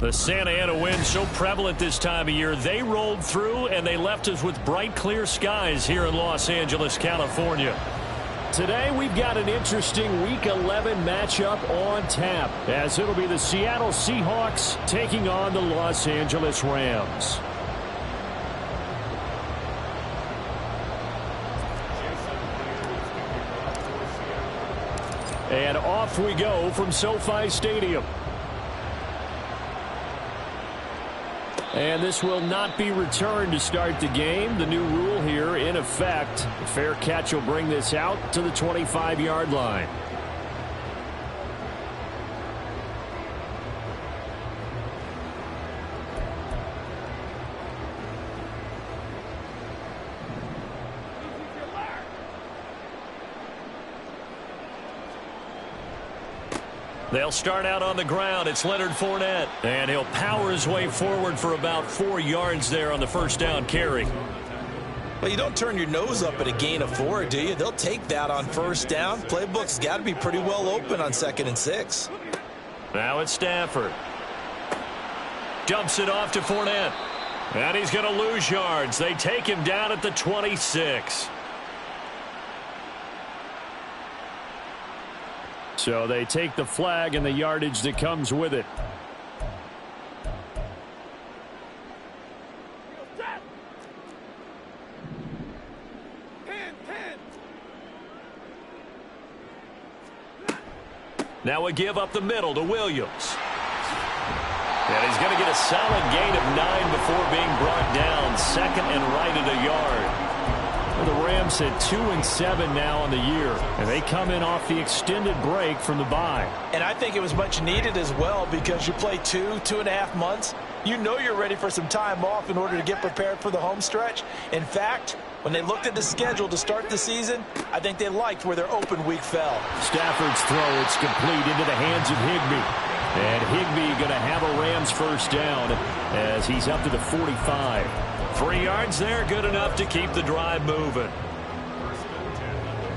The Santa Ana wind so prevalent this time of year. They rolled through and they left us with bright, clear skies here in Los Angeles, California. Today we've got an interesting Week 11 matchup on tap, as it'll be the Seattle Seahawks taking on the Los Angeles Rams. And off we go from SoFi Stadium. And this will not be returned to start the game. The new rule here in effect. A fair catch will bring this out to the 25-yard line. They'll start out on the ground. It's Leonard Fournette. And he'll power his way forward for about 4 yards there on the first down carry. Well, you don't turn your nose up at a gain of 4, do you? They'll take that on first down. Playbook's got to be pretty well open on 2nd and 6. Now it's Stafford. Dumps it off to Fournette. And he's going to lose yards. They take him down at the 26. So they take the flag and the yardage that comes with it. Now a give up the middle to Williams. And he's going to get a solid gain of 9 before being brought down. 2nd and right at a yard. The Rams at 2-7 now on the year, and they come in off the extended break from the bye. And I think it was much needed as well, because you play 2.5 months. You know you're ready for some time off in order to get prepared for the home stretch. In fact, when they looked at the schedule to start the season, I think they liked where their open week fell. Stafford's throw, it's complete into the hands of Higbee. And Higbee going to have a Rams first down as he's up to the 45. 3 yards there, good enough to keep the drive moving.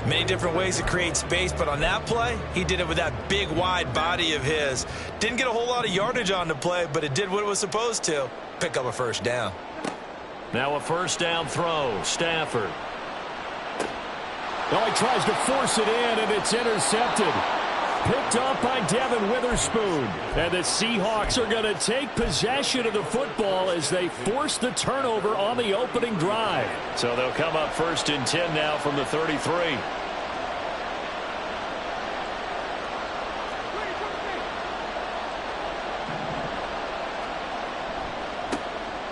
Many different ways to create space, but on that play, he did it with that big, wide body of his. Didn't get a whole lot of yardage on the play, but it did what it was supposed to. Pick up a first down. Now a first down throw, Stafford. Oh, he tries to force it in, and it's intercepted. Picked up by Devin Witherspoon. And the Seahawks are going to take possession of the football as they force the turnover on the opening drive. So they'll come up 1st and 10 now from the 33.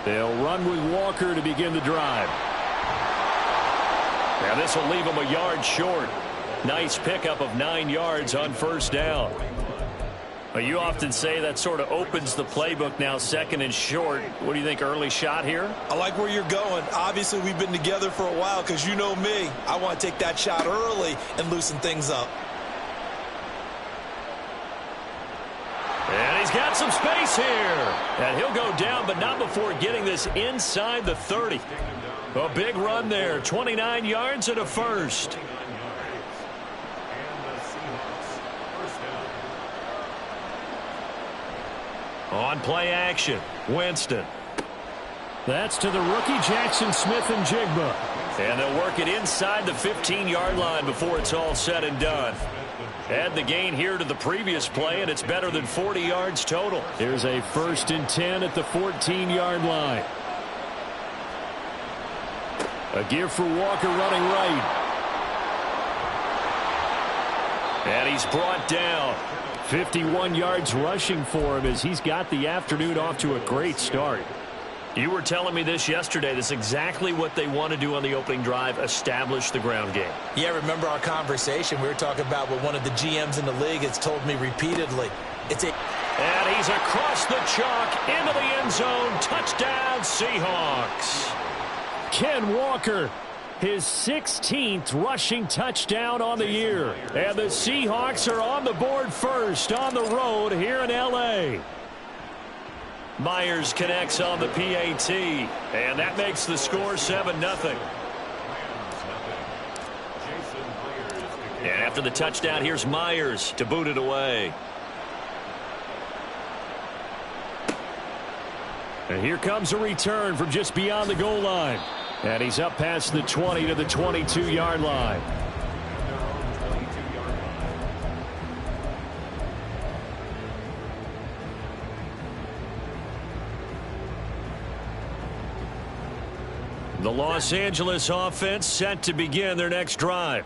They'll run with Walker to begin the drive. Now this will leave them a yard short. Nice pickup of 9 yards on first down. Well, you often say that sort of opens the playbook now, 2nd and short. What do you think, early shot here? I like where you're going. Obviously, we've been together for a while, because you know me. I want to take that shot early and loosen things up. And he's got some space here. And he'll go down, but not before getting this inside the 30. A big run there, 29 yards and a first. On play action, Winston. That's to the rookie Jackson Smith-Njigba. And they'll work it inside the 15-yard line before it's all said and done. Add the gain here to the previous play, and it's better than 40 yards total. Here's a 1st and 10 at the 14-yard line. A give for Walker running right. And he's brought down. 51 yards rushing for him as he's got the afternoon off to a great start. You were telling me this yesterday. That's exactly what they want to do on the opening drive, establish the ground game. Yeah, remember our conversation? We were talking about what one of the GMs in the league has told me repeatedly. And he's across the chalk into the end zone. Touchdown, Seahawks. Ken Walker, his 16th rushing touchdown on the year. And the Seahawks are on the board first on the road here in L.A. Myers connects on the PAT, and that makes the score 7-0. And after the touchdown, here's Myers to boot it away. And here comes a return from just beyond the goal line. And he's up past the 20 to the 22-yard line. The Los Angeles offense set to begin their next drive.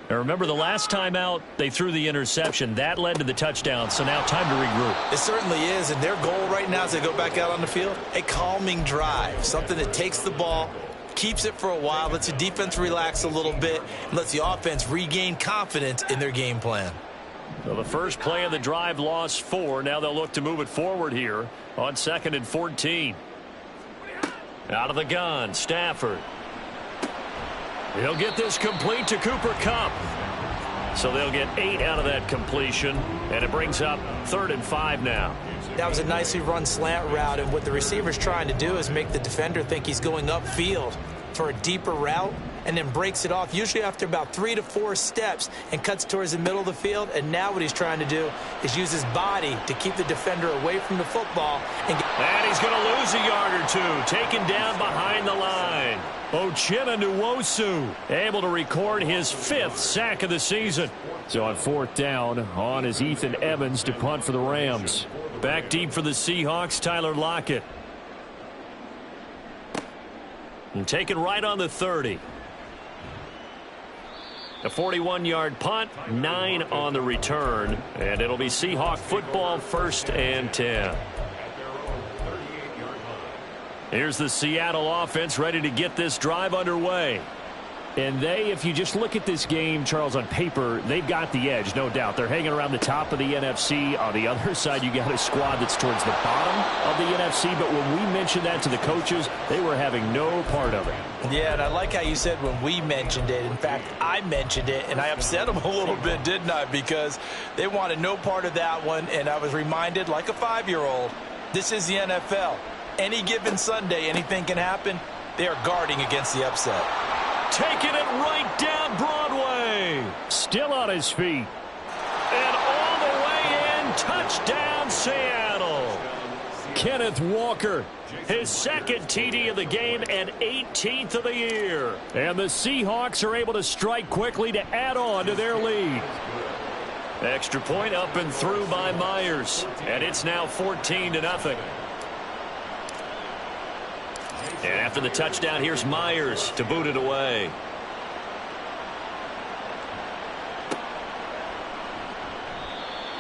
And remember, the last time out, they threw the interception. That led to the touchdown, so now time to regroup. It certainly is, and their goal right now as they go back out on the field, a calming drive, something that takes the ball, keeps it for a while, lets the defense relax a little bit, and lets the offense regain confidence in their game plan. So the first play of the drive lost 4. Now they'll look to move it forward here on 2nd and 14. Out of the gun, Stafford. He'll get this complete to Cooper Kupp. So they'll get 8 out of that completion, and it brings up 3rd and 5 now. That was a nicely run slant route, and what the receiver's trying to do is make the defender think he's going upfield for a deeper route, and then breaks it off, usually after about 3 to 4 steps, and cuts towards the middle of the field. And now what he's trying to do is use his body to keep the defender away from the football. And he's going to lose a yard or 2, taken down behind the line. Uchenna Nwosu able to record his 5th sack of the season. So on 4th down, on is Ethan Evans to punt for the Rams. Back deep for the Seahawks, Tyler Lockett. And taken right on the 30. A 41-yard punt, 9 on the return, and it'll be Seahawk football, 1st and 10. Here's the Seattle offense ready to get this drive underway. And if you just look at this game, Charles, on paper, they've got the edge, no doubt. They're hanging around the top of the NFC. On the other side, you got a squad that's towards the bottom of the NFC. But when we mentioned that to the coaches, they were having no part of it. Yeah, and I like how you said when we mentioned it. In fact, I mentioned it, and I upset them a little bit, didn't I? Because they wanted no part of that one, and I was reminded, like a 5-year-old, this is the NFL. Any given Sunday, anything can happen. They are guarding against the upset. Taking it right down Broadway. Still on his feet. And all the way in. Touchdown, Seattle. Kenneth Walker, his 2nd TD of the game and 18th of the year. And the Seahawks are able to strike quickly to add on to their lead. Extra point up and through by Myers. And it's now 14-0. And after the touchdown, here's Myers to boot it away.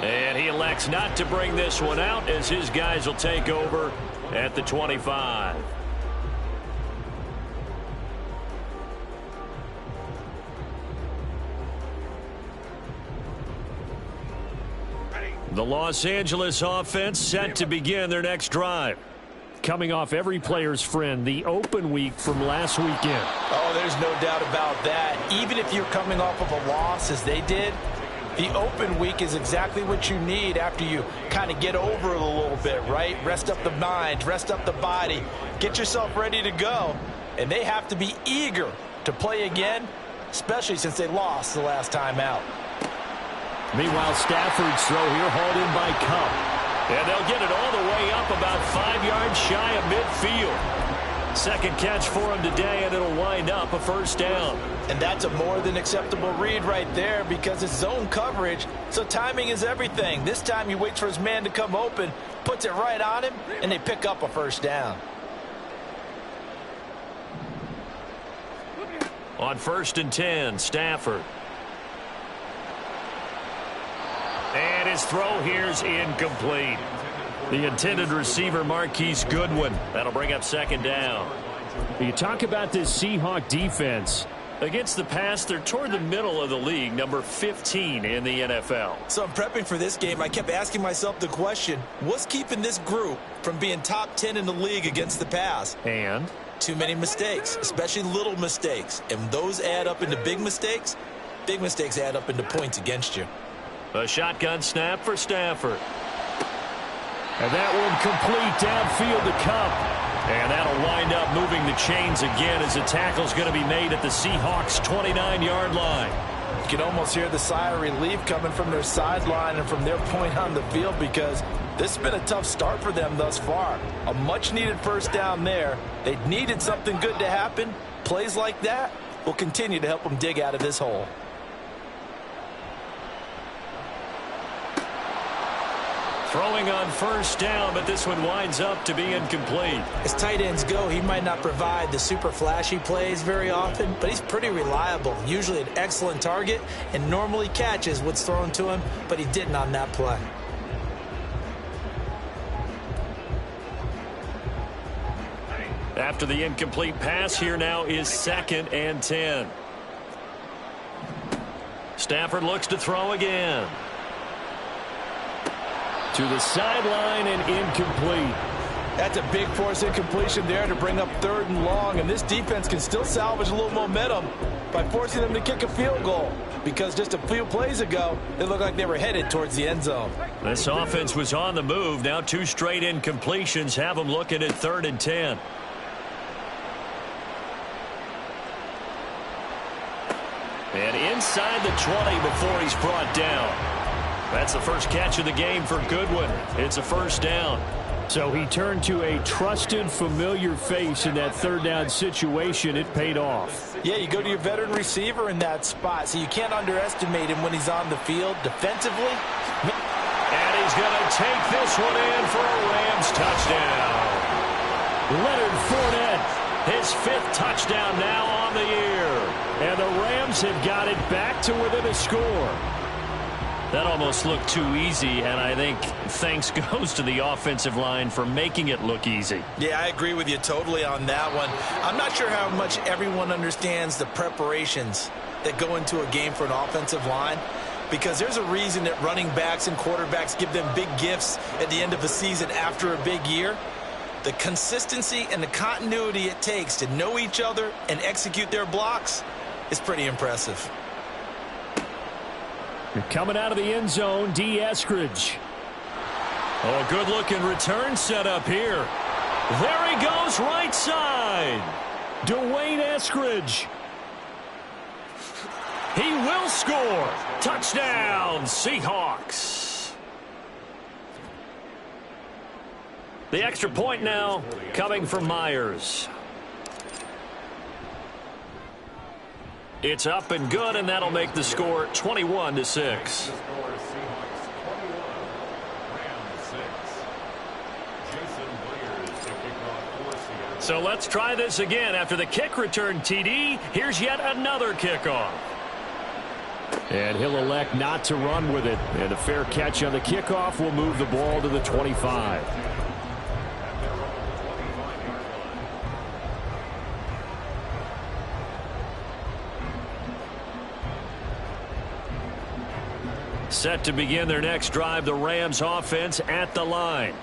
And he elects not to bring this one out as his guys will take over at the 25. The Los Angeles offense set to begin their next drive. Coming off every player's friend, the open week from last weekend. Oh, there's no doubt about that. Even if you're coming off of a loss as they did, the open week is exactly what you need after you kind of get over it a little bit, right? Rest up the mind, rest up the body, get yourself ready to go. And they have to be eager to play again, especially since they lost the last time out. Meanwhile, Stafford's throw here hauled in by Kupp. And they'll get it all the way up about 5 yards shy of midfield. Second catch for him today, and it'll wind up a 1st down. And that's a more than acceptable read right there because it's zone coverage, so timing is everything. This time he waits for his man to come open, puts it right on him, and they pick up a 1st down. On 1st and 10, Stafford. And his throw here's incomplete. The intended receiver, Marquise Goodwin. That'll bring up 2nd down. You talk about this Seahawk defense. Against the pass, they're toward the middle of the league, number 15 in the NFL. So I'm prepping for this game. I kept asking myself the question, what's keeping this group from being top 10 in the league against the pass? And? Too many mistakes, especially little mistakes. And those add up into big mistakes. Big mistakes add up into points against you. A shotgun snap for Stafford. And that one complete downfield to Kupp. And that'll wind up moving the chains again as the tackle's going to be made at the Seahawks' 29-yard line. You can almost hear the sigh of relief coming from their sideline and from their point on the field, because this has been a tough start for them thus far. A much-needed first down there. They needed something good to happen. Plays like that will continue to help them dig out of this hole. Throwing on first down, but this one winds up to be incomplete. As tight ends go, he might not provide the super flashy plays very often, but he's pretty reliable. Usually an excellent target and normally catches what's thrown to him, but he didn't on that play. After the incomplete pass, here now is 2nd and 10. Stafford looks to throw again. To the sideline and incomplete. That's a big force incompletion there to bring up 3rd and long, and this defense can still salvage a little momentum by forcing them to kick a field goal, because just a few plays ago, it looked like they were headed towards the end zone. This offense was on the move. Now 2 straight incompletions have them looking at 3rd and 10. And inside the 20 before he's brought down. That's the first catch of the game for Goodwin. It's a first down. So he turned to a trusted, familiar face in that 3rd down situation. It paid off. Yeah, you go to your veteran receiver in that spot, so you can't underestimate him when he's on the field defensively. And he's going to take this one in for a Rams touchdown. Leonard Fournette. His 5th touchdown now on the year. And the Rams have got it back to within a score. That almost looked too easy, and I think thanks goes to the offensive line for making it look easy. Yeah, I agree with you totally on that one. I'm not sure how much everyone understands the preparations that go into a game for an offensive line, because there's a reason that running backs and quarterbacks give them big gifts at the end of a season after a big year. The consistency and the continuity it takes to know each other and execute their blocks is pretty impressive. Coming out of the end zone, D. Eskridge. Oh, good-looking return set up here. There he goes, right side. Dwayne Eskridge. He will score. Touchdown, Seahawks. The extra point now coming from Myers. It's up and good, and that'll make the score 21-6. So let's try this again. After the kick return TD, here's yet another kickoff. And he'll elect not to run with it. And a fair catch on the kickoff will move the ball to the 25. Set to begin their next drive, the Rams offense at the line.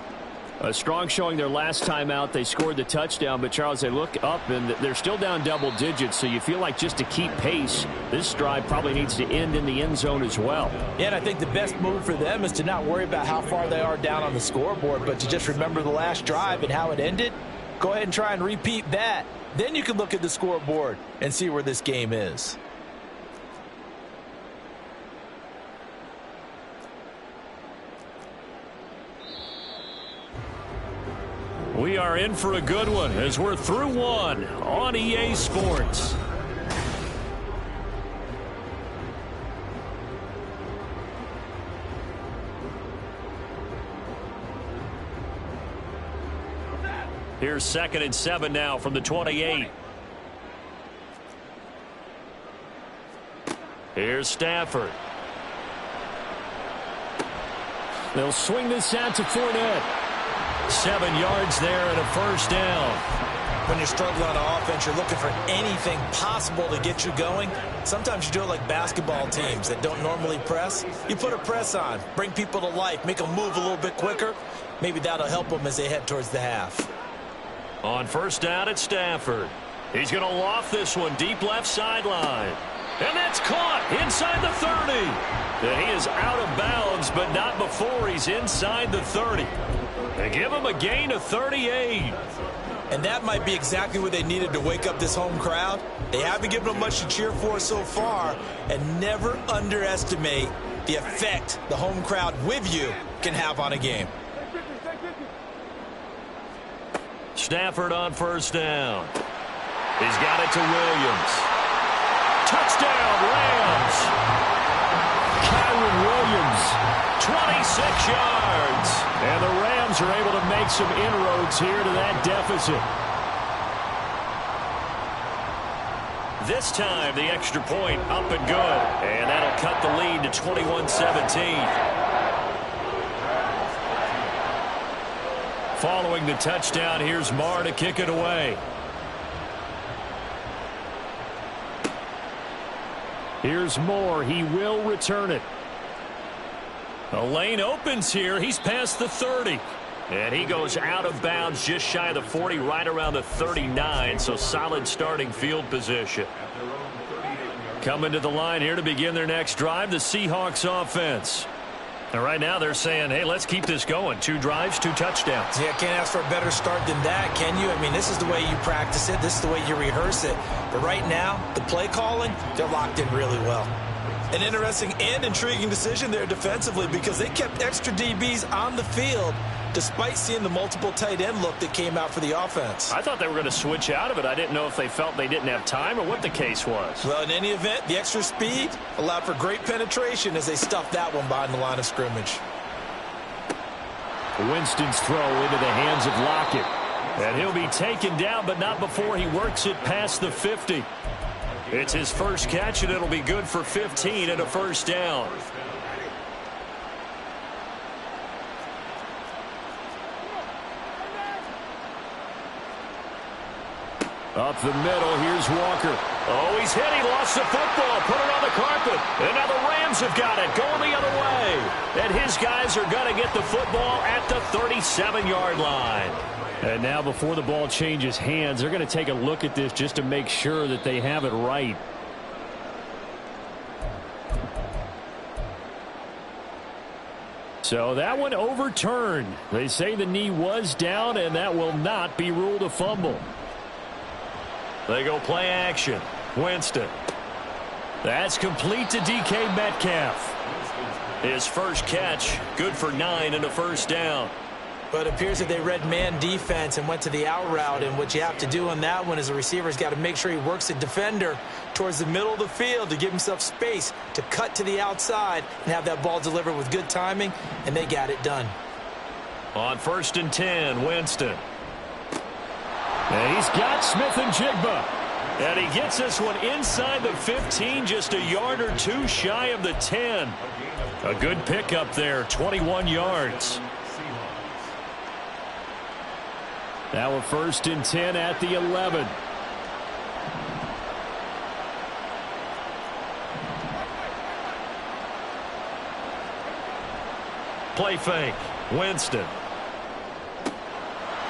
A strong showing their last time out. They scored the touchdown, but Charles, they look up and they're still down double digits, so you feel like just to keep pace, this drive probably needs to end in the end zone as well. Yeah, and I think the best move for them is to not worry about how far they are down on the scoreboard, but to just remember the last drive and how it ended. Go ahead and try and repeat that. Then you can look at the scoreboard and see where this game is. We are in for a good one as we're through one on EA Sports. Here's 2nd and 7 now from the 28. Here's Stafford. They'll swing this out to Fournette. 7 yards there and a first down. When you're struggling on offense, you're looking for anything possible to get you going. Sometimes you do it like basketball teams that don't normally press. You put a press on, bring people to life, make them move a little bit quicker. Maybe that'll help them as they head towards the half. On first down, it's Stafford. He's going to loft this one deep left sideline. And that's caught inside the 30. And he is out of bounds, but not before he's inside the 30. They give him a gain of 38. And that might be exactly what they needed to wake up this home crowd. They haven't given them much to cheer for so far, and never underestimate the effect the home crowd with you can have on a game. Stafford on first down. He's got it to Williams. Touchdown, Rams. Kyron Williams, 26 yards. And the Rams are able to make some inroads here to that deficit. This time, the extra point up and good. And that'll cut the lead to 21-17. Following the touchdown, here's Marr to kick it away. Here's Moore. He will return it. The lane opens here. He's past the 30. And he goes out of bounds just shy of the 40, right around the 39. So solid starting field position. Coming to the line here to begin their next drive, the Seahawks offense. And right now they're saying, hey, let's keep this going. 2 drives, 2 touchdowns. Yeah, can't ask for a better start than that, can you? I mean, this is the way you practice it. This is the way you rehearse it. But right now, the play calling, they're locked in really well. An interesting and intriguing decision there defensively because they kept extra DBs on the field despite seeing the multiple tight end look that came out for the offense. I thought they were going to switch out of it. I didn't know if they felt they didn't have time or what the case was. Well, in any event, the extra speed allowed for great penetration as they stuffed that one behind the line of scrimmage. Winston's throw into the hands of Lockett. And he'll be taken down, but not before he works it past the 50. It's his first catch, and it'll be good for 15 and a first down. Up the middle, here's Walker. Oh, he's hit. He lost the football. Put it on the carpet. And now the Rams have got it. Going the other way. And his guys are going to get the football at the 37-yard line. And now before the ball changes hands, they're going to take a look at this just to make sure that they have it right. So that one overturned. They say the knee was down, and that will not be ruled a fumble. They go play action. Winston. That's complete to DK Metcalf. His first catch, good for 9 and a first down. But it appears that they read man defense and went to the out route, and what you have to do on that one is the receiver's got to make sure he works the defender towards the middle of the field to give himself space to cut to the outside and have that ball delivered with good timing, and they got it done. On 1st and 10, Winston. And he's got Smith and Jigba. And he gets this one inside the 15, just a yard or 2 shy of the 10. A good pickup there, 21 yards. Now a 1st and 10 at the 11. Play fake. Winston.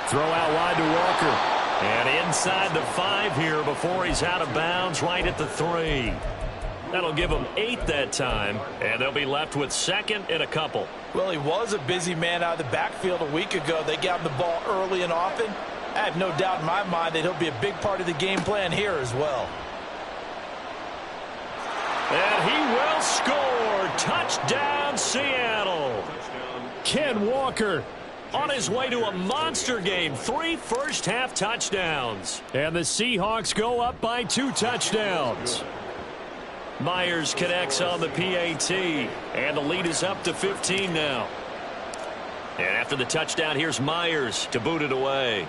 Throw out wide to Walker. And inside the 5 here before he's out of bounds, right at the 3. That'll give them 8 that time, and they'll be left with 2nd and a couple. Well, he was a busy man out of the backfield a week ago. They got him the ball early and often. I have no doubt in my mind that he'll be a big part of the game plan here as well. And he will score. Touchdown, Seattle. Ken Walker on his way to a monster game. 3 first-half touchdowns. And the Seahawks go up by 2 touchdowns. Myers connects on the PAT. And the lead is up to 15 now. And after the touchdown, here's Myers to boot it away.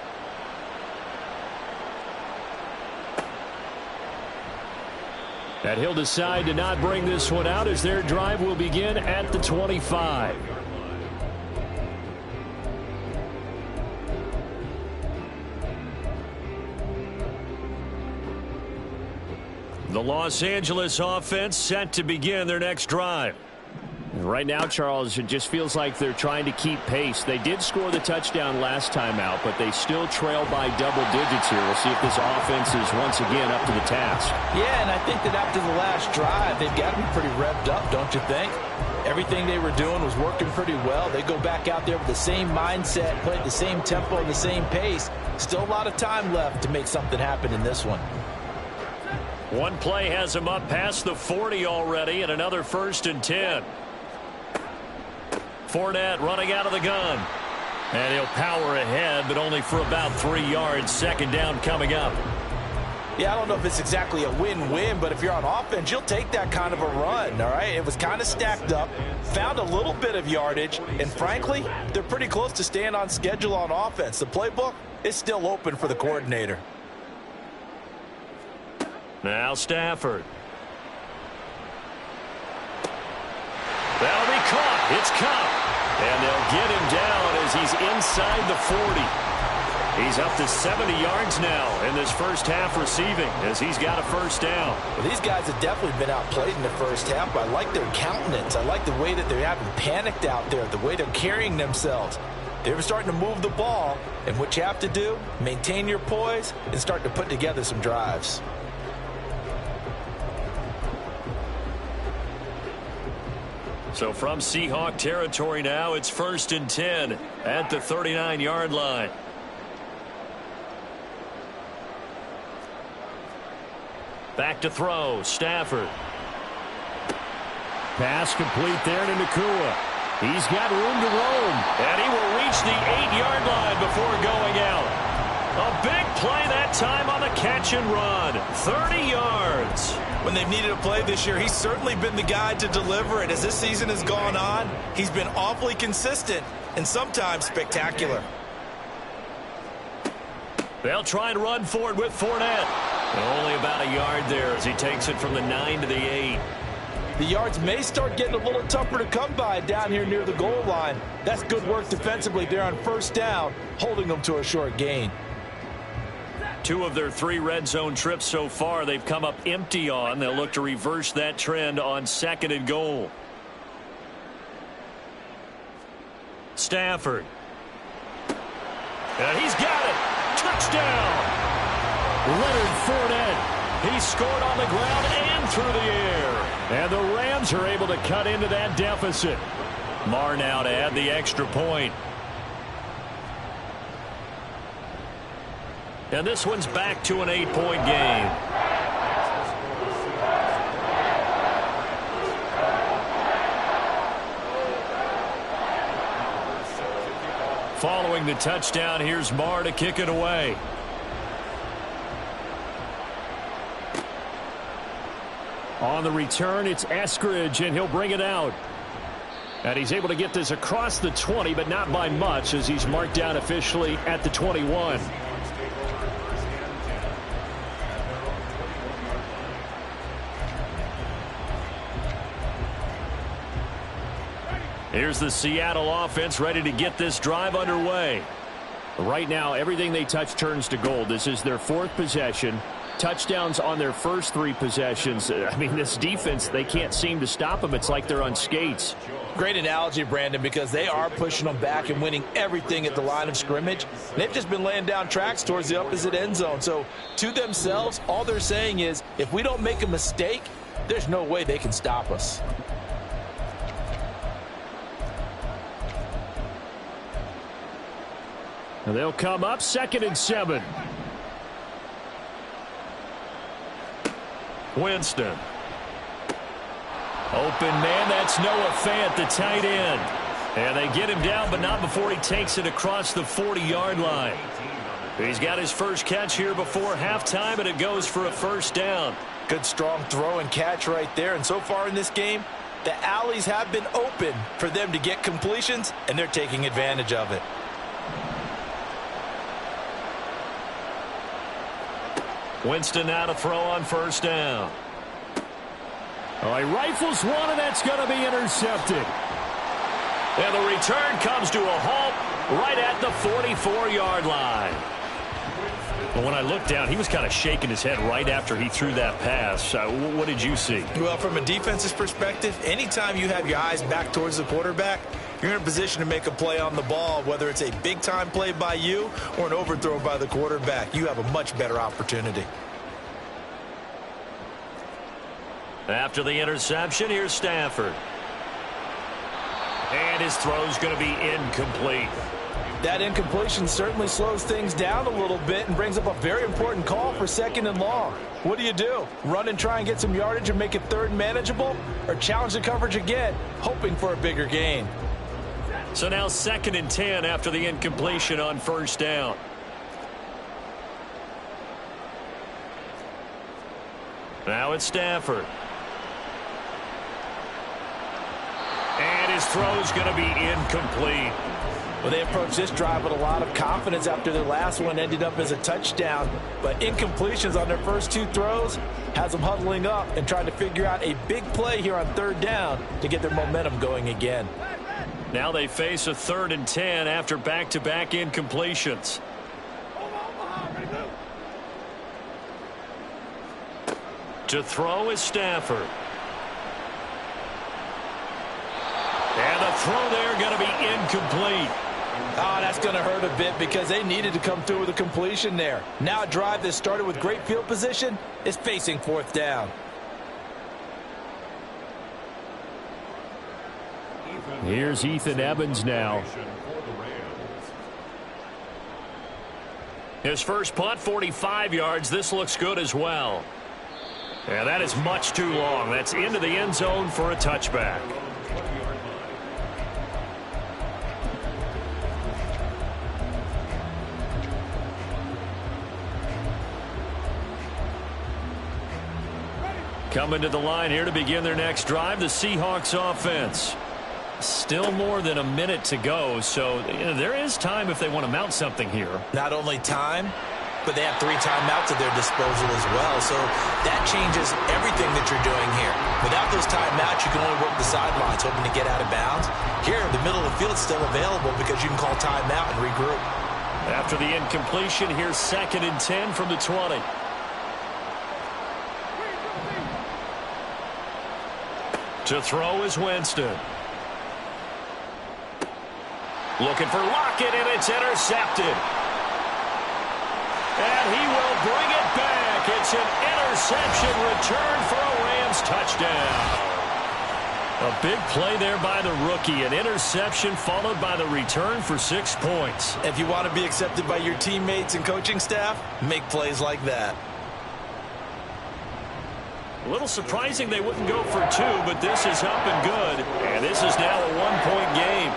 And he'll decide to not bring this one out as their drive will begin at the 25. The Los Angeles offense set to begin their next drive. Right now, Charles, it just feels like they're trying to keep pace. They did score the touchdown last time out, but they still trail by double digits here. We'll see if this offense is once again up to the task. Yeah, and I think that after the last drive, they've got to be pretty revved up, don't you think? Everything they were doing was working pretty well. They go back out there with the same mindset, play at the same tempo and the same pace. Still a lot of time left to make something happen in this one. One play has him up past the 40 already, and another 1st and 10. Fournette running out of the gun. And he'll power ahead, but only for about 3 yards. 2nd down coming up. Yeah, I don't know if it's exactly a win-win, but if you're on offense, you'll take that kind of a run, all right? It was kind of stacked up, found a little bit of yardage, and frankly, they're pretty close to staying on schedule on offense. The playbook is still open for the coordinator. Now Stafford. That'll be caught. It's Cup. And they'll get him down as he's inside the 40. He's up to 70 yards now in this first half receiving as he's got a 1st down. Well, these guys have definitely been outplayed in the first half, but I like their countenance. I like the way that they haven't panicked out there, the way they're carrying themselves. They're starting to move the ball, and what you have to do, maintain your poise and start to put together some drives. So from Seahawk territory now, it's 1st and 10 at the 39-yard line. Back to throw, Stafford. Pass complete there to Nakua. He's got room to roam. And he will reach the 8-yard line before going out. A big play that time on the catch and run. 30 yards. When they've needed a play this year, he's certainly been the guy to deliver it. As this season has gone on, he's been awfully consistent and sometimes spectacular. They'll try and run forward with Fournette. Only about a yard there as he takes it from the 9 to the 8. The yards may start getting a little tougher to come by down here near the goal line. That's good work defensively there on 1st down, holding them to a short gain. 2 of their 3 red zone trips so far they've come up empty on. They'll look to reverse that trend on 2nd and goal. Stafford. And he's got it. Touchdown. Leonard Fournette. He scored on the ground and through the air. And the Rams are able to cut into that deficit. Marr now to add the extra point. And this one's back to an 8-point game. Following the touchdown, here's Marr to kick it away. On the return, it's Eskridge, and he'll bring it out. And he's able to get this across the 20, but not by much, as he's marked down officially at the 21. Here's the Seattle offense ready to get this drive underway. Right now, everything they touch turns to gold. This is their 4th possession. Touchdowns on their first 3 possessions. I mean, this defense, they can't seem to stop them. It's like they're on skates. Great analogy, Brandon, because they are pushing them back and winning everything at the line of scrimmage. They've just been laying down tracks towards the opposite end zone. So to themselves, all they're saying is, if we don't make a mistake, there's no way they can stop us. And they'll come up 2nd and 7. Winston. Open man, that's Noah Fant, the tight end. And they get him down, but not before he takes it across the 40-yard line. He's got his first catch here before halftime, and it goes for a 1st down. Good strong throw and catch right there. And so far in this game, the alleys have been open for them to get completions, and they're taking advantage of it. Winston now to throw on 1st down. Oh, he rifles one, and that's going to be intercepted. And the return comes to a halt right at the 44-yard line. But when I looked down, he was kind of shaking his head right after he threw that pass. What did you see? Well, from a defense's perspective, anytime you have your eyes back towards the quarterback, you're in a position to make a play on the ball, whether it's a big-time play by you or an overthrow by the quarterback. You have a much better opportunity. After the interception, here's Stafford. And his throw's going to be incomplete. That incompletion certainly slows things down a little bit and brings up a very important call for 2nd and long. What do? Run and try and get some yardage and make it 3rd and manageable? Or challenge the coverage again, hoping for a bigger gain? So now 2nd and 10 after the incompletion on 1st down. Now it's Stafford. And his throw's going to be incomplete. Well, they approached this drive with a lot of confidence after their last one ended up as a touchdown. But incompletions on their first 2 throws has them huddling up and trying to figure out a big play here on 3rd down to get their momentum going again. Now they face a 3rd and 10 after back-to-back incompletions. To throw is Stafford. And the throw there going to be incomplete. Oh, that's going to hurt a bit because they needed to come through with a completion there. Now a drive that started with great field position is facing 4th down. Here's Ethan Evans now. His first punt, 45 yards. This looks good as well. And that is much too long. That's into the end zone for a touchback. Coming to the line here to begin their next drive, the Seahawks offense. Still more than a minute to go, so there is time if they want to mount something here. Not only time, but they have 3 timeouts at their disposal as well, so that changes everything that you're doing here. Without those timeouts, you can only work the sidelines, hoping to get out of bounds. Here, the middle of the field is still available because you can call timeout and regroup. After the incompletion, here's 2nd and 10 from the 20. To throw is Winston. Looking for Lockett, and it's intercepted. And he will bring it back. It's an interception return for a Rams touchdown. A big play there by the rookie. An interception followed by the return for 6 points. If you want to be accepted by your teammates and coaching staff, make plays like that. A little surprising they wouldn't go for 2, but this is up and good. And this is now a 1-point game.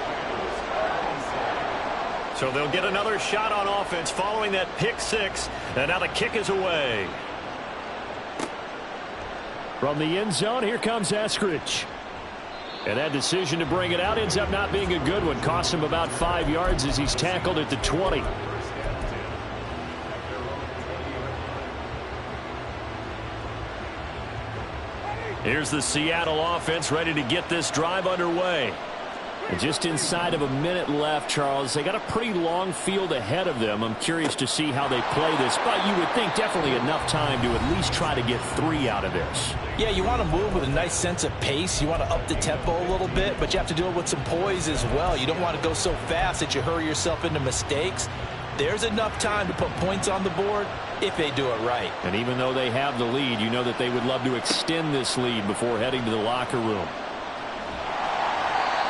So they'll get another shot on offense following that pick 6. And now the kick is away. From the end zone, here comes Eskridge. And that decision to bring it out ends up not being a good one. Costs him about 5 yards as he's tackled at the 20. Here's the Seattle offense ready to get this drive underway. And just inside of a minute left, Charles. They got a pretty long field ahead of them. I'm curious to see how they play this, but you would think definitely enough time to at least try to get 3 out of this. Yeah, you want to move with a nice sense of pace. You want to up the tempo a little bit, but you have to deal with some poise as well. You don't want to go so fast that you hurry yourself into mistakes. There's enough time to put points on the board if they do it right. And even though they have the lead, you know that they would love to extend this lead before heading to the locker room.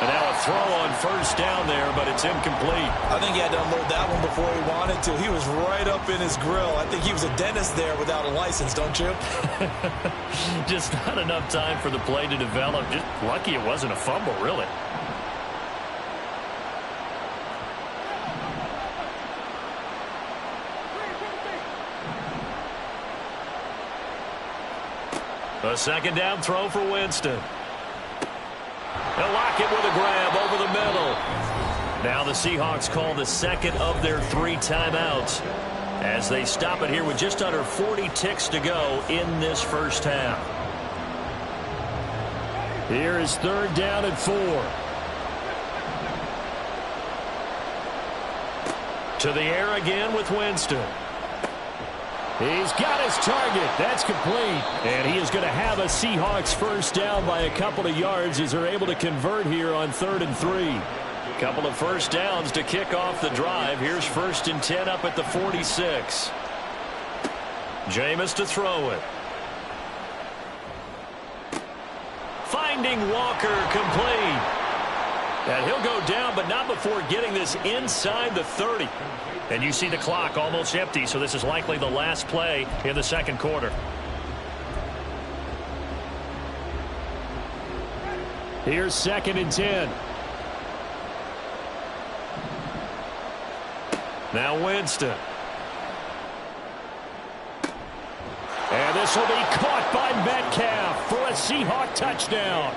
And now a throw on 1st down there, but it's incomplete. I think he had to unload that one before he wanted to. He was right up in his grill. I think he was a dentist there without a license, don't you? Just not enough time for the play to develop. Just lucky it wasn't a fumble, really. A 2nd down throw for Winston. And Lockett with a grab over the middle. Now the Seahawks call the 2nd of their 3 timeouts as they stop it here with just under 40 ticks to go in this first half. Here is 3rd down and 4. To the air again with Winston. He's got his target. That's complete. And he is going to have a Seahawks first down by a couple of yards as they're able to convert here on 3rd and 3. Couple of first downs to kick off the drive. Here's 1st and 10 up at the 46. Jameis to throw it. Finding Walker, complete. And he'll go down, but not before getting this inside the 30. And you see the clock almost empty, so this is likely the last play in the second quarter. Here's 2nd and 10. Now Winston. And this will be caught by Metcalf for a Seahawk touchdown.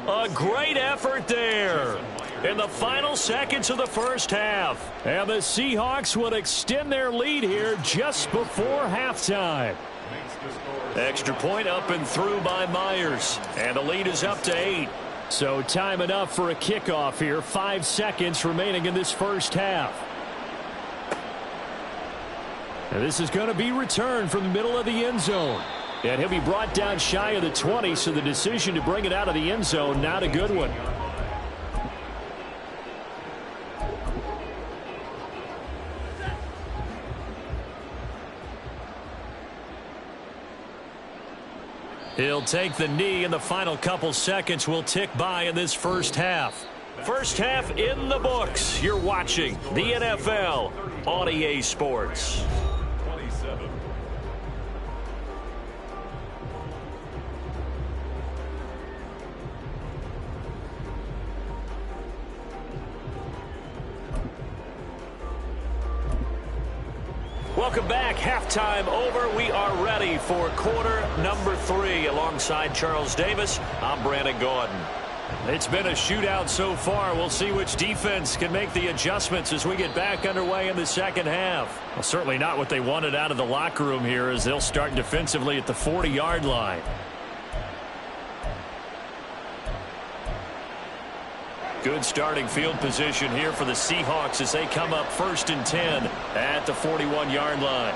A great effort there in the final seconds of the first half. And the Seahawks will extend their lead here just before halftime. Extra point up and through by Myers. And the lead is up to 8. So time enough for a kickoff here. 5 seconds remaining in this first half. And this is going to be returned from the middle of the end zone. And he'll be brought down shy of the 20, so the decision to bring it out of the end zone, not a good one. He'll take the knee, and the final couple seconds will tick by in this first half. First half in the books. You're watching the NFL on EA Sports. Welcome back. Halftime over. We are ready for quarter number 3. Alongside Charles Davis, I'm Brandon Gaudin. It's been a shootout so far. We'll see which defense can make the adjustments as we get back underway in the second half. Well, certainly not what they wanted out of the locker room here, as they'll start defensively at the 40-yard line. Good starting field position here for the Seahawks as they come up 1st and 10 at the 41-yard line.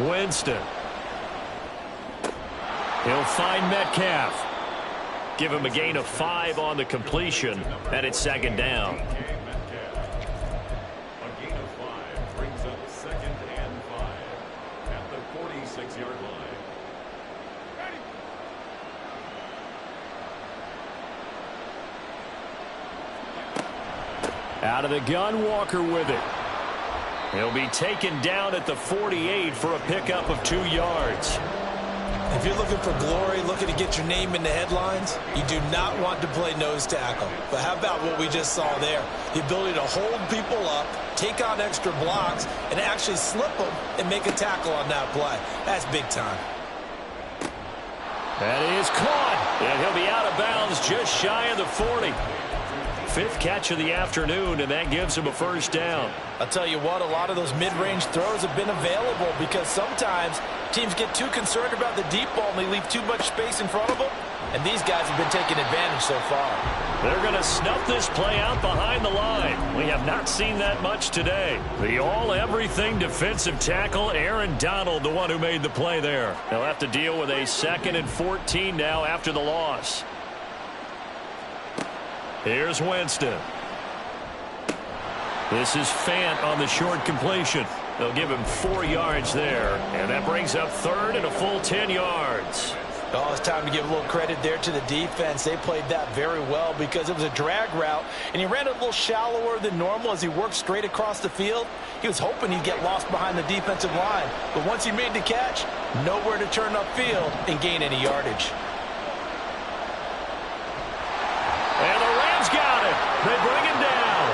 Winston. He'll find Metcalf. Give him a gain of 5 on the completion, and it's 2nd down. A gain of 5 brings up 2nd and 5 at the 46-yard line. Out of the gun, Walker with it. He'll be taken down at the 48 for a pickup of 2 yards. If you're looking for glory, looking to get your name in the headlines, you do not want to play nose tackle. But how about what we just saw there? The ability to hold people up, take on extra blocks, and actually slip them and make a tackle on that play. That's big time. That is caught. And he'll be out of bounds just shy of the 40. 5th catch of the afternoon, and that gives him a first down. I'll tell you what, a lot of those mid-range throws have been available because sometimes teams get too concerned about the deep ball and they leave too much space in front of them, and these guys have been taking advantage so far. They're going to snuff this play out behind the line. We have not seen that much today. The all-everything defensive tackle, Aaron Donald, the one who made the play there. They'll have to deal with a 2nd and 14 now after the loss. Here's Winston. This is Fant on the short completion. They'll give him 4 yards there, and that brings up 3rd and a full 10 yards. Oh, it's time to give a little credit there to the defense. They played that very well because it was a drag route, and he ran a little shallower than normal as he worked straight across the field. He was hoping he'd get lost behind the defensive line, but once he made the catch, nowhere to turn upfield and gain any yardage. And the Rams got it. They bring him down.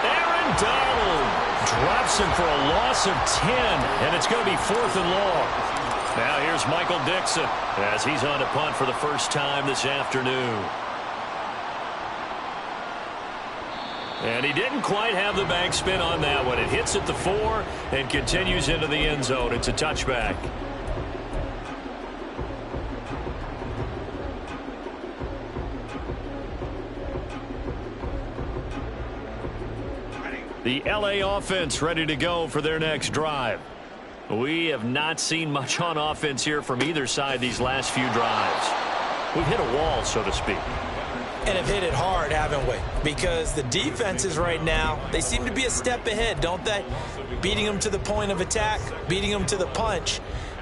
Aaron Donald drops him for a loss of 10, and it's going to be 4th and long. Now here's Michael Dixon as he's on to punt for the first time this afternoon. And he didn't quite have the back spin on that one. It hits at the 4 and continues into the end zone. It's a touchback. The LA offense ready to go for their next drive. We have not seen much on offense here from either side these last few drives. We've hit a wall, so to speak. And have hit it hard, haven't we? Because the defenses right now, they seem to be a step ahead, don't they? Beating them to the point of attack, beating them to the punch.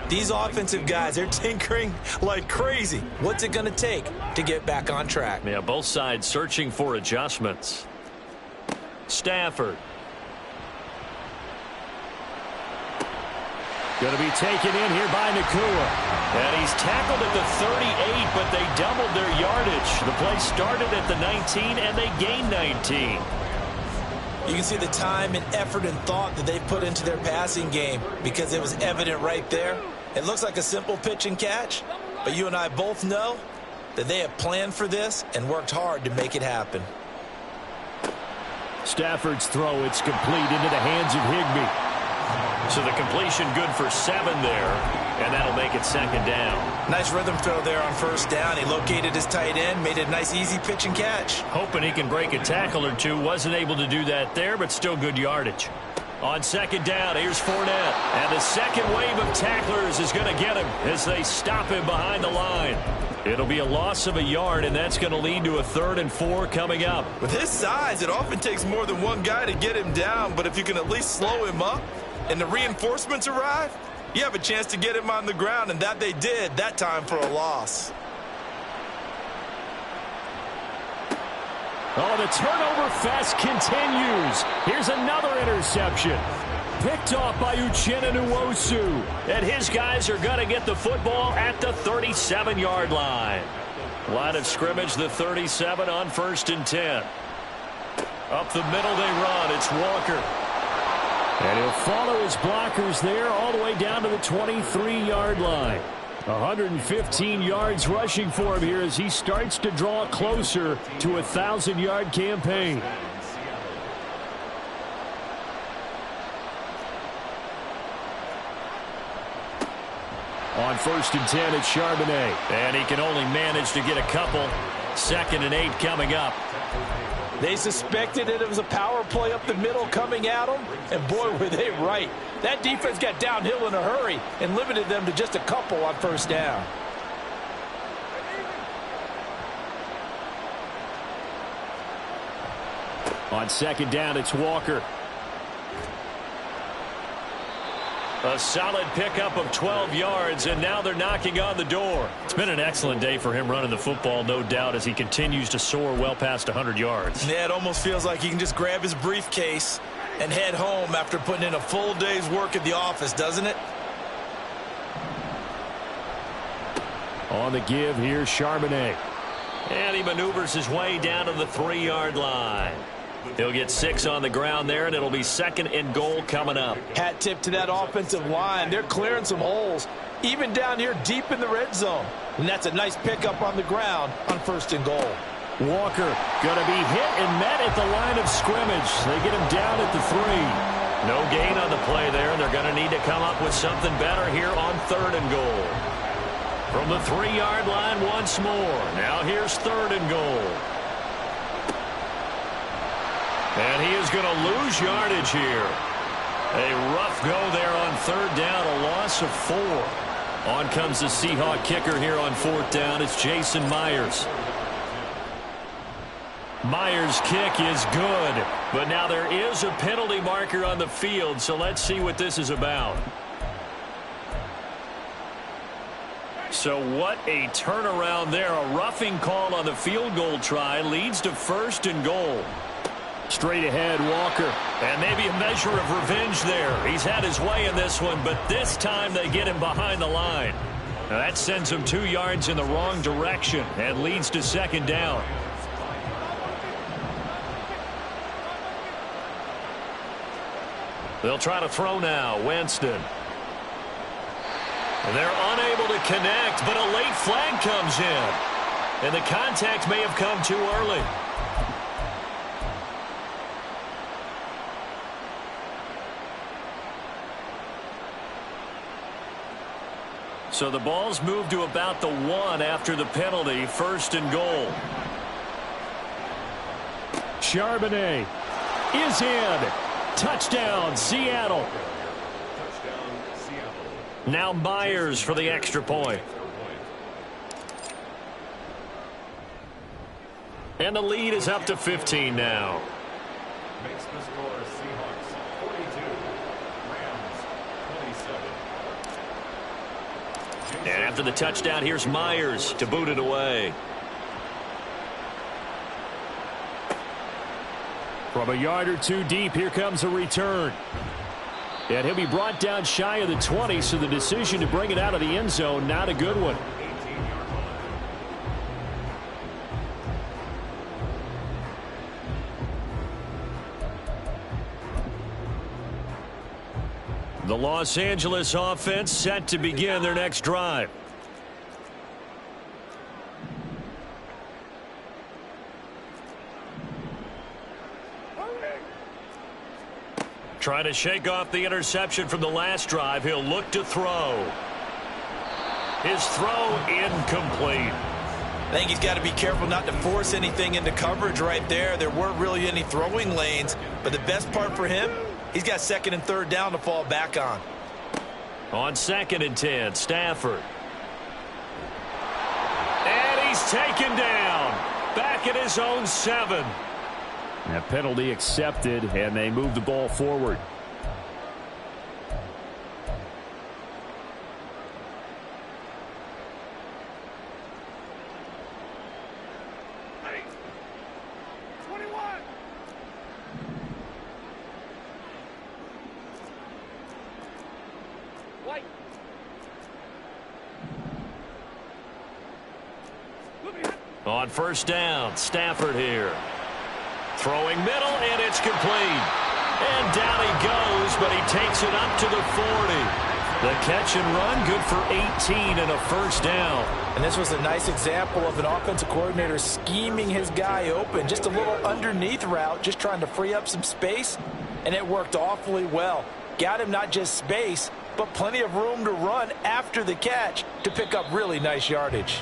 These offensive guys, they're tinkering like crazy. What's it going to take to get back on track? Yeah, both sides searching for adjustments. Stafford. Going to be taken in here by Nakua. And he's tackled at the 38, but they doubled their yardage. The play started at the 19, and they gained 19. You can see the time and effort and thought that they put into their passing game because it was evident right there. It looks like a simple pitch and catch, but you and I both know that they have planned for this and worked hard to make it happen. Stafford's throw, it's complete into the hands of Higbee. So the completion good for 7 there, and that'll make it 2nd down. Nice rhythm throw there on 1st down. He located his tight end, made it a nice easy pitch and catch. Hoping he can break a tackle or two. Wasn't able to do that there, but still good yardage. On 2nd down, here's Fournette. And the second wave of tacklers is going to get him as they stop him behind the line. It'll be a loss of a yard, and that's going to lead to a 3rd and 4 coming up. With his size, it often takes more than one guy to get him down, but if you can at least slow him up and the reinforcements arrive, you have a chance to get him on the ground, and that they did that time for a loss. Oh, the turnover fest continues. Here's another interception. Picked off by Uchenna Nwosu. And his guys are going to get the football at the 37-yard line. Line of scrimmage, the 37 on 1st and 10. Up the middle they run. It's Walker. And he'll follow his blockers there all the way down to the 23-yard line. 115 yards rushing for him here as he starts to draw closer to a 1,000-yard campaign. On 1st and 10, it's Charbonnet. And he can only manage to get a couple. 2nd and 8 coming up. They suspected that it was a power play up the middle coming at them, and boy, were they right. That defense got downhill in a hurry and limited them to just a couple on 1st down. On 2nd down, it's Walker. A solid pickup of 12 yards, and now they're knocking on the door. It's been an excellent day for him running the football, no doubt, as he continues to soar well past 100 yards. Yeah, it almost feels like he can just grab his briefcase and head home after putting in a full day's work at the office, doesn't it? On the give, here's Charbonnet. And he maneuvers his way down to the 3-yard line. He'll get 6 on the ground there, and it'll be 2nd and goal coming up. Hat tip to that offensive line. They're clearing some holes, even down here deep in the red zone. And that's a nice pickup on the ground on 1st and goal. Walker going to be hit and met at the line of scrimmage. They get him down at the 3. No gain on the play there, and they're going to need to come up with something better here on 3rd and goal. From the 3-yard line once more. Now here's 3rd and goal. And he is going to lose yardage here. A rough go there on 3rd down, a loss of 4. On comes the Seahawk kicker here on 4th down. It's Jason Myers. Myers' kick is good, but now there is a penalty marker on the field, so let's see what this is about. So what a turnaround there. A roughing call on the field goal try leads to 1st and goal. Straight ahead, Walker. And maybe a measure of revenge there. He's had his way in this one, but this time they get him behind the line. Now that sends him 2 yards in the wrong direction and leads to 2nd down. They'll try to throw now. Winston. They're unable to connect, but a late flag comes in. And the contact may have come too early. So the ball's moved to about the 1 after the penalty. 1st and goal. Charbonnet is in. Touchdown, Seattle. Touchdown, Seattle. Now Myers for the extra point. And the lead is up to 15 now. Makes the score Seahawks 42, Rams 27. And after the touchdown, here's Myers to boot it away. From a yard or two deep, here comes a return. And he'll be brought down shy of the 20, so the decision to bring it out of the end zone, not a good one. 18-yard line. The Los Angeles offense set to begin their next drive. Trying to shake off the interception from the last drive. He'll look to throw. His throw incomplete. I think he's got to be careful not to force anything into coverage right there. There weren't really any throwing lanes, but the best part for him, he's got second and third down to fall back on. On 2nd and 10, Stafford. And he's taken down. Back at his own 7. That penalty accepted, and they move the ball forward. On 1st down, Stafford here. Throwing middle, and it's complete. And down he goes, but he takes it up to the 40. The catch and run, good for 18 and a 1st down. And this was a nice example of an offensive coordinator scheming his guy open. Just a little underneath route, just trying to free up some space, and it worked awfully well. Got him not just space, but plenty of room to run after the catch to pick up really nice yardage.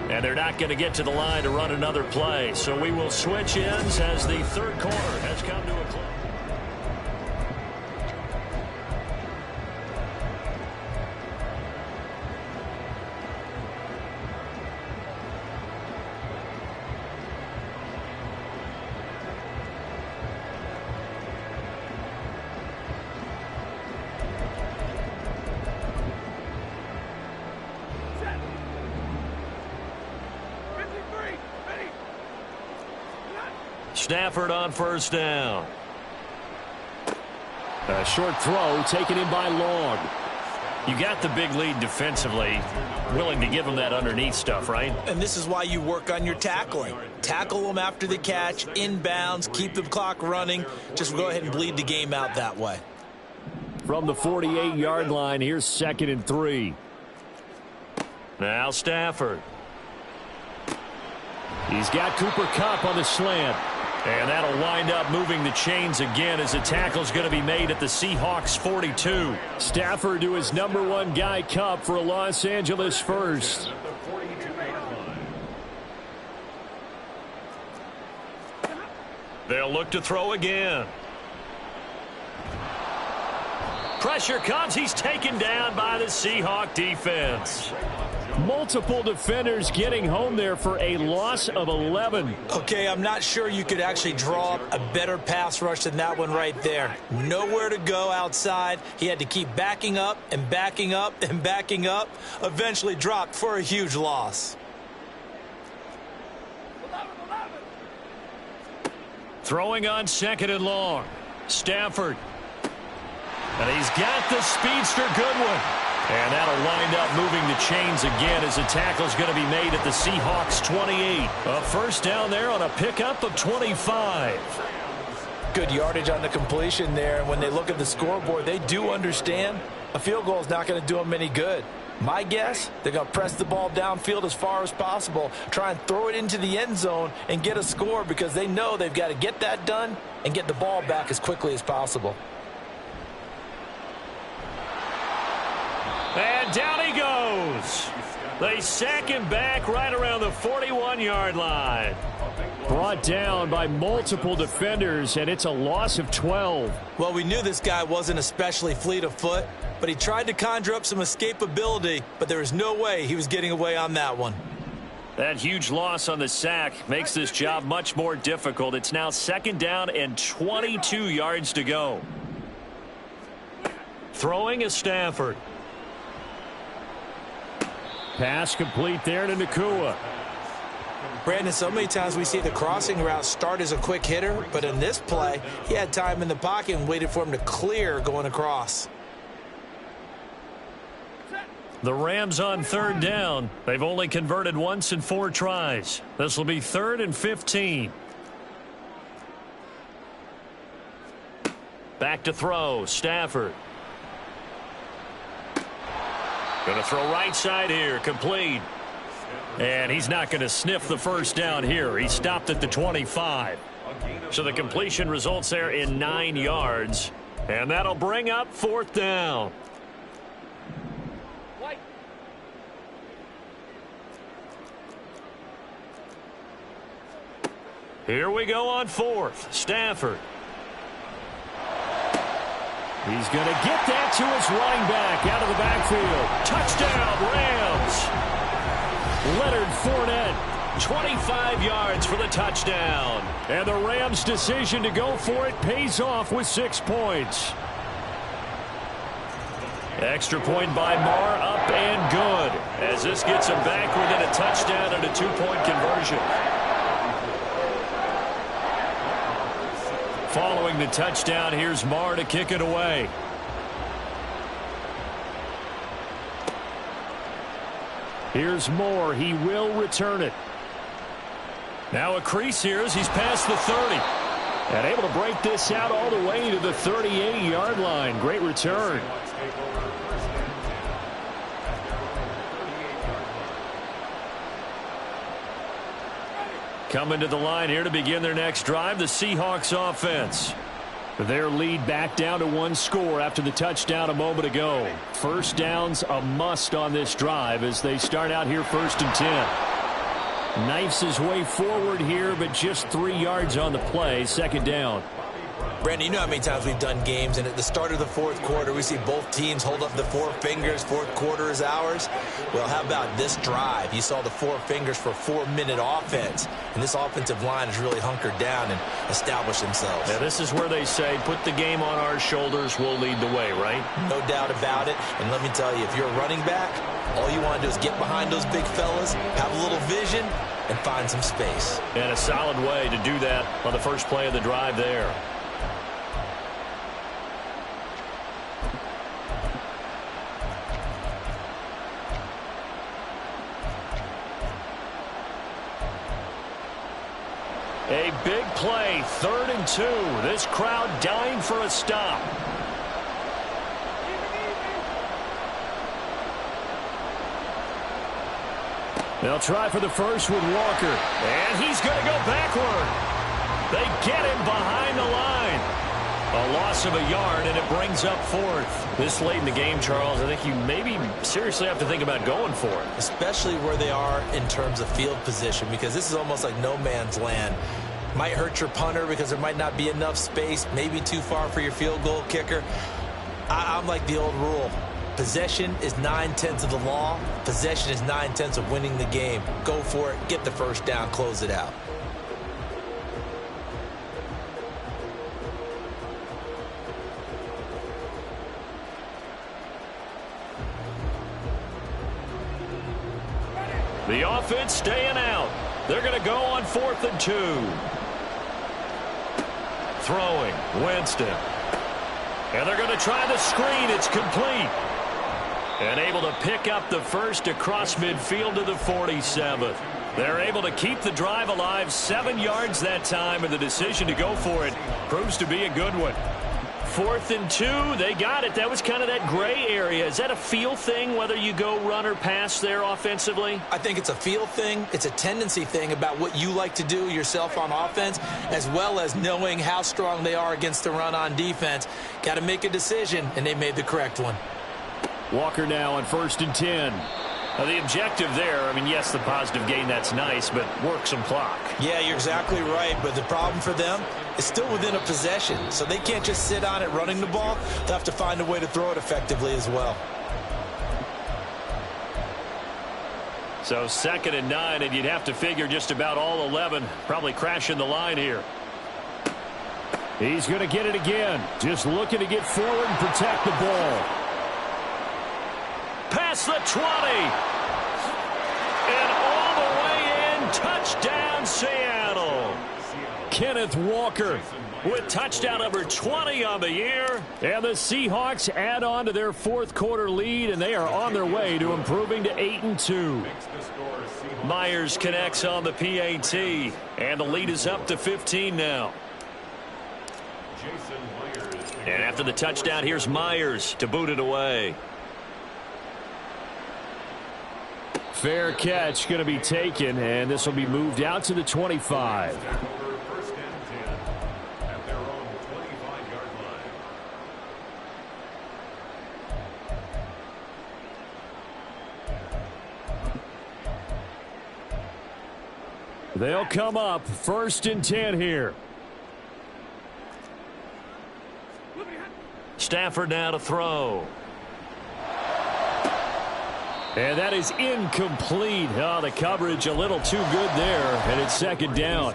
And they're not going to get to the line to run another play. So we will switch ends as the 3rd quarter has come to a close. Stafford on 1st down. A short throw taken in by Long. You got the big lead defensively. Willing to give him that underneath stuff, right? And this is why you work on your tackling. Tackle them after the catch, inbounds, keep the clock running. Just go ahead and bleed the game out that way. From the 48-yard line, here's 2nd and 3. Now Stafford. He's got Cooper Kupp on the slant. And that'll wind up moving the chains again as the tackle's going to be made at the Seahawks 42. Stafford to his #1 guy, Kupp, for a Los Angeles first. They'll look to throw again. Pressure comes. He's taken down by the Seahawk defense. Multiple defenders getting home there for a loss of 11. Okay, I'm not sure you could actually draw up a better pass rush than that one right there. Nowhere to go outside. He had to keep backing up and backing up and backing up. Eventually dropped for a huge loss. Throwing on 2nd and long. Stafford. And he's got the speedster Goodwin. And that'll wind up moving the chains again as the tackle's going to be made at the Seahawks 28. A 1st down there on a pickup of 25. Good yardage on the completion there. And when they look at the scoreboard, they do understand a field goal is not going to do them any good. My guess, they're going to press the ball downfield as far as possible, try and throw it into the end zone and get a score because they know they've got to get that done and get the ball back as quickly as possible. And down he goes. They sack him back right around the 41-yard line. Brought down by multiple defenders, and it's a loss of 12. Well, we knew this guy wasn't especially fleet of foot, but he tried to conjure up some escapability, but there was no way he was getting away on that one. That huge loss on the sack makes this job much more difficult. It's now 2nd down and 22 yards to go. Throwing is Stafford. Pass complete there to Nakua. Brandon, so many times we see the crossing route start as a quick hitter, but in this play, he had time in the pocket and waited for him to clear going across. The Rams on 3rd down. They've only converted once in 4 tries. This will be 3rd and 15. Back to throw, Stafford. Going to throw right side here, complete. And he's not going to sniff the first down here. He stopped at the 25. So the completion results there in 9 yards. And that'll bring up 4th down. Here we go on 4th. Stafford. He's going to get that to his running back out of the backfield. Touchdown, Rams. Leonard Fournette, 25 yards for the touchdown. And the Rams' decision to go for it pays off with 6 points. Extra point by Marr, up and good, as this gets him back within a touchdown and a 2-point conversion. Following the touchdown, here's Marr to kick it away. Here's Moore. He will return it. Now a crease here as he's past the 30. And able to break this out all the way to the 38-yard line. Great return. Coming to the line here to begin their next drive, the Seahawks offense. Their lead back down to 1 score after the touchdown a moment ago. First down's a must on this drive as they start out here 1st and 10. Knifes his way forward here, but just 3 yards on the play. 2nd down. Brandon, you know how many times we've done games, and at the start of the 4th quarter, we see both teams hold up the 4 fingers, 4th quarter is ours. Well, how about this drive? You saw the 4 fingers for 4-minute offense, and this offensive line has really hunkered down and established themselves. Yeah, this is where they say, put the game on our shoulders, we'll lead the way, right? No doubt about it, and let me tell you, if you're a running back, all you want to do is get behind those big fellas, have a little vision, and find some space. And a solid way to do that on the first play of the drive there. A big play, 3rd and 2. This crowd dying for a stop. They'll try for the first with Walker. And he's going to go backward. They get him behind the line. A loss of a yard, and it brings up 4th. This late in the game, Charles, I think you maybe seriously have to think about going for it. Especially where they are in terms of field position, because this is almost like no man's land. Might hurt your punter because there might not be enough space, maybe too far for your field goal kicker. I'm like the old rule. Possession is 9/10 of the law. Possession is 9/10 of winning the game. Go for it, get the first down, close it out. The offense staying out. They're going to go on 4th and 2. Throwing, Winston. And they're going to try the screen. It's complete. And able to pick up the first across midfield to the 47th. They're able to keep the drive alive, 7 yards that time, and the decision to go for it proves to be a good one. 4th and 2, they got it. That was kind of that gray area. Is that a feel thing, whether you go run or pass there offensively? I think it's a feel thing. It's a tendency thing about what you like to do yourself on offense, as well as knowing how strong they are against the run on defense. Got to make a decision, and they made the correct one. Walker now on 1st and 10. The objective there, I mean, yes, the positive gain, that's nice, but work some clock. Yeah, you're exactly right, but the problem for them is still within a possession, so they can't just sit on it running the ball. They'll have to find a way to throw it effectively as well. So 2nd and 9, and you'd have to figure just about all 11 probably crashing the line here. He's going to get it again. Just looking to get forward and protect the ball. Past the 20. And all the way in. Touchdown, Seattle. Kenneth Walker with touchdown number 20 on the year. And the Seahawks add on to their 4th quarter lead, and they are on their way to improving to 8-2. Myers connects on the PAT, and the lead is up to 15 now. And after the touchdown, here's Myers to boot it away. Fair catch going to be taken, and this will be moved out to the 25. They'll come up 1st and 10 here. Stafford now to throw. And that is incomplete. Oh, the coverage a little too good there, and it's 2nd down.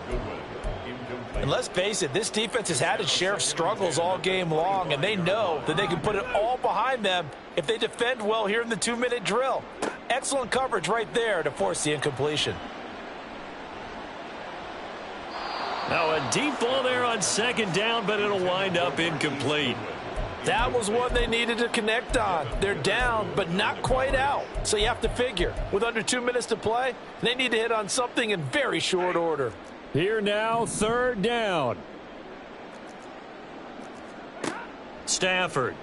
And let's face it, this defense has had its share of struggles all game long, and they know that they can put it all behind them if they defend well here in the 2-minute drill. Excellent coverage right there to force the incompletion. Now a deep ball there on 2nd down, but it'll wind up incomplete. That was one they needed to connect on. They're down, but not quite out. So you have to figure, with under 2 minutes to play, they need to hit on something in very short order. Here now, 3rd down. Stafford.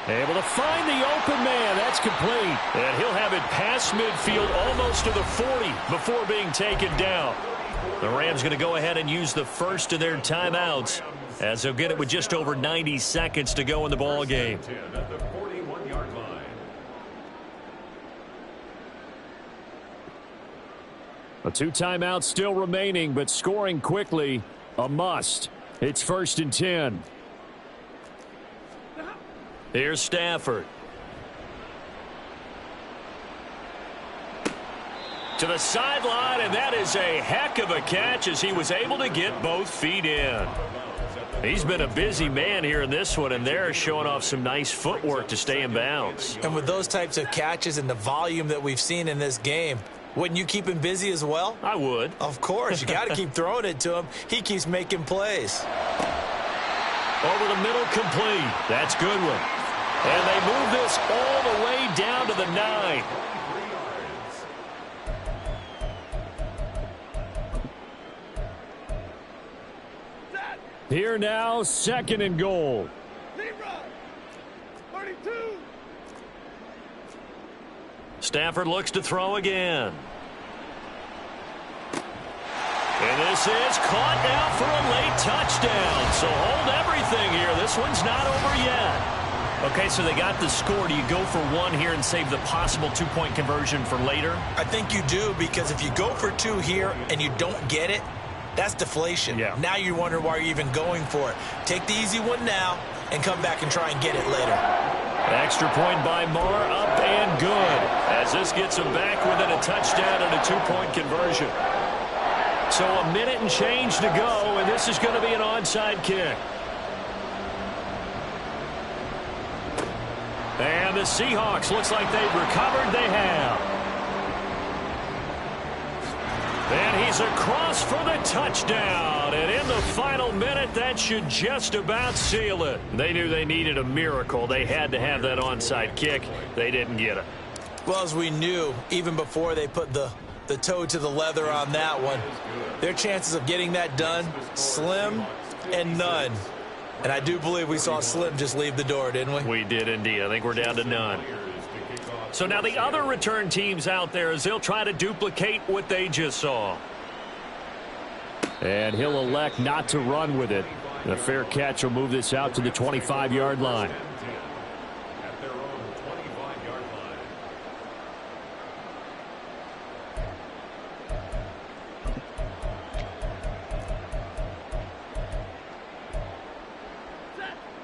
Able to find the open man. That's complete. And he'll have it past midfield almost to the 40 before being taken down. The Rams going to go ahead and use the first of their timeouts as they'll get it with just over 90 seconds to go in the ball game. A 2 timeouts still remaining, but scoring quickly, a must. It's 1st and 10. Here's Stafford. To the sideline, and that is a heck of a catch as he was able to get both feet in. He's been a busy man here in this one, and they're showing off some nice footwork to stay in bounds. And with those types of catches and the volume that we've seen in this game, wouldn't you keep him busy as well? I would. Of course. You got to keep throwing it to him. He keeps making plays. Over the middle, complete. That's good one. And they move this all the way down to the 9. Here now, 2nd and goal. 32. Stafford looks to throw again. And this is caught now for a late touchdown. So hold everything here. This one's not over yet. Okay, so they got the score. Do you go for 1 here and save the possible 2-point conversion for later? I think you do, because if you go for 2 here and you don't get it, that's deflation. Yeah. Now you wonder why you're even going for it. Take the easy one now and come back and try and get it later. Extra point by Marr, up and good. As this gets them back within a touchdown and a 2-point conversion. So a minute and change to go, and this is going to be an onside kick. And the Seahawks, looks like they've recovered. They have. And he's across for the touchdown. And in the final minute, that should just about seal it. They knew they needed a miracle. They had to have that onside kick. They didn't get it. Well, as we knew, even before they put the toe to the leather on that one, their chances of getting that done, slim and none. And I do believe we saw Slim just leave the door, didn't we? We did indeed. I think we're down to none. So now the other return teams out there, as they'll try to duplicate what they just saw. And he'll elect not to run with it. The fair catch will move this out to the 25-yard line.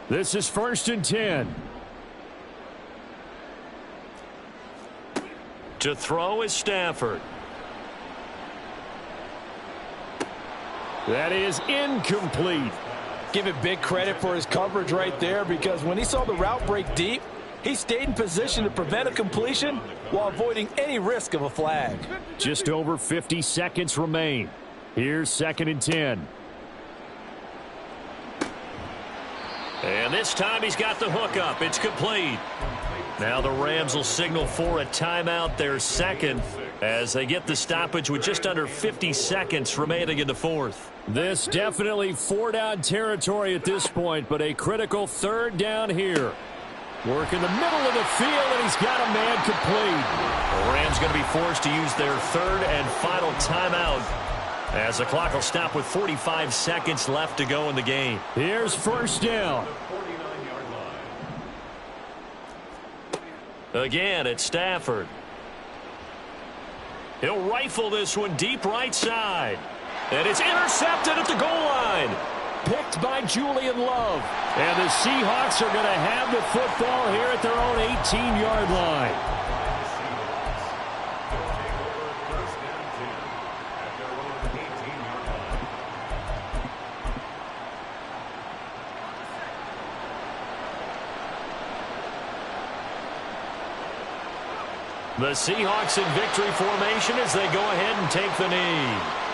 This is 1st and 10. To throw is Stafford. That is incomplete. Give it big credit for his coverage right there, because when he saw the route break deep, he stayed in position to prevent a completion while avoiding any risk of a flag. Just over 50 seconds remain. Here's 2nd and 10. And this time he's got the hook up. It's complete. Now the Rams will signal for a timeout, their second, as they get the stoppage with just under 50 seconds remaining in the fourth. This definitely 4-down territory at this point, but a critical 3rd down here. Work in the middle of the field, and he's got a man complete. The Rams going to be forced to use their 3rd and final timeout, as the clock will stop with 45 seconds left to go in the game. Here's 1st down. Again, it's Stafford. He'll rifle this one deep right side. And it's intercepted at the goal line. Picked by Julian Love. And the Seahawks are going to have the football here at their own 18-yard line. The Seahawks in victory formation as they go ahead and take the knee.